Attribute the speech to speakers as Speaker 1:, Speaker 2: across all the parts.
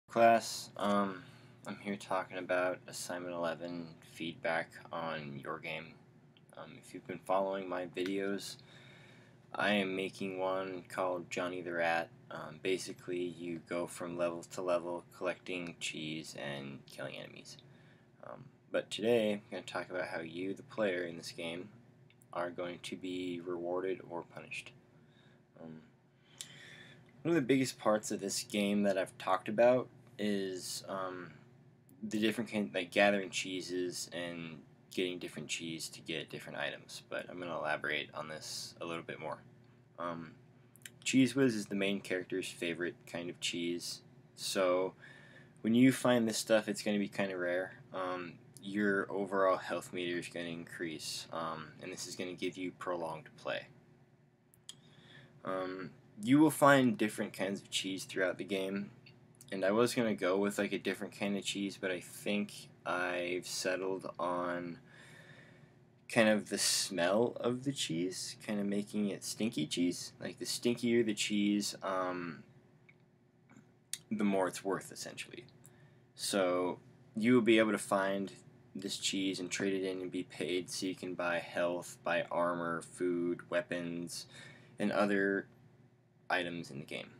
Speaker 1: Class, I'm here talking about Assignment 11 feedback on your game. If you've been following my videos, I am making one called Johnny the Rat. Basically, you go from level to level collecting cheese and killing enemies. But today, I'm going to talk about how you, the player in this game, are going to be rewarded or punished. One of the biggest parts of this game that I've talked about is the different kind, like gathering cheeses and getting different cheese to get different items. But I'm going to elaborate on this a little bit more. Cheese Whiz is the main character's favorite kind of cheese. So when you find this stuff, it's going to be kind of rare. Your overall health meter is going to increase, and this is going to give you prolonged play. You will find different kinds of cheese throughout the game, and I was going to go with like a different kind of cheese, but I think I've settled on kind of the smell of the cheese, kind of making it stinky cheese. Like the stinkier the cheese, the more it's worth, essentially. So you will be able to find this cheese and trade it in and be paid so you can buy health, buy armor, food, weapons, and other items in the game.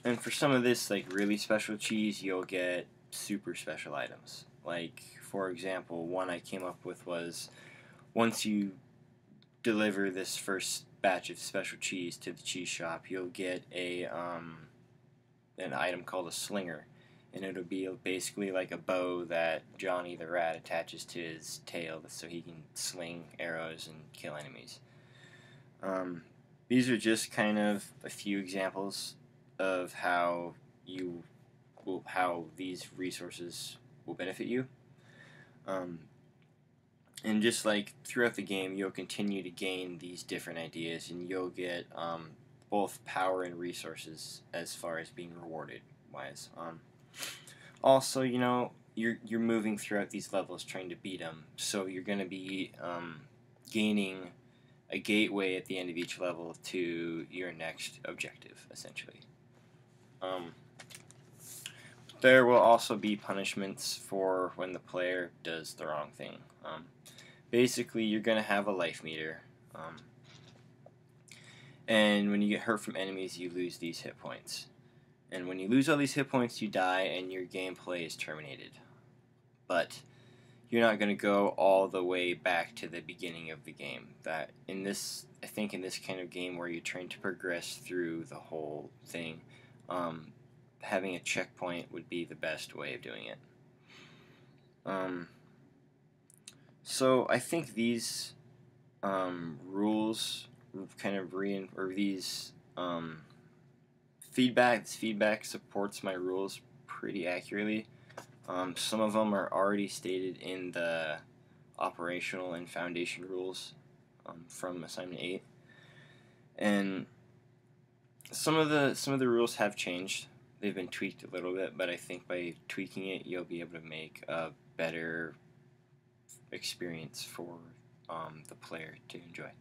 Speaker 1: And for some of this like really special cheese, you'll get super special items. Like, for example, one I came up with was once you deliver this first batch of special cheese to the cheese shop, you'll get an item called a slinger, and it'll be basically like a bow that Johnny the Rat attaches to his tail so he can sling arrows and kill enemies. These are just kind of a few examples of how these resources will benefit you. And just like throughout the game, you'll continue to gain these different ideas, and you'll get both power and resources as far as being rewarded wise. Also, you know, you're moving throughout these levels trying to beat them, so you're going to be gaining a gateway at the end of each level to your next objective, essentially. There will also be punishments for when the player does the wrong thing. Basically, you're going to have a life meter, and when you get hurt from enemies, you lose these hit points. And when you lose all these hit points, you die and your gameplay is terminated. But you're not going to go all the way back to the beginning of the game. I think in this kind of game where you're trying to progress through the whole thing, having a checkpoint would be the best way of doing it. So I think these rules kind of this feedback supports my rules pretty accurately. Some of them are already stated in the operational and foundation rules from Assignment 8, and some of the rules have changed. They've been tweaked a little bit, but I think by tweaking it, you'll be able to make a better experience for the player to enjoy.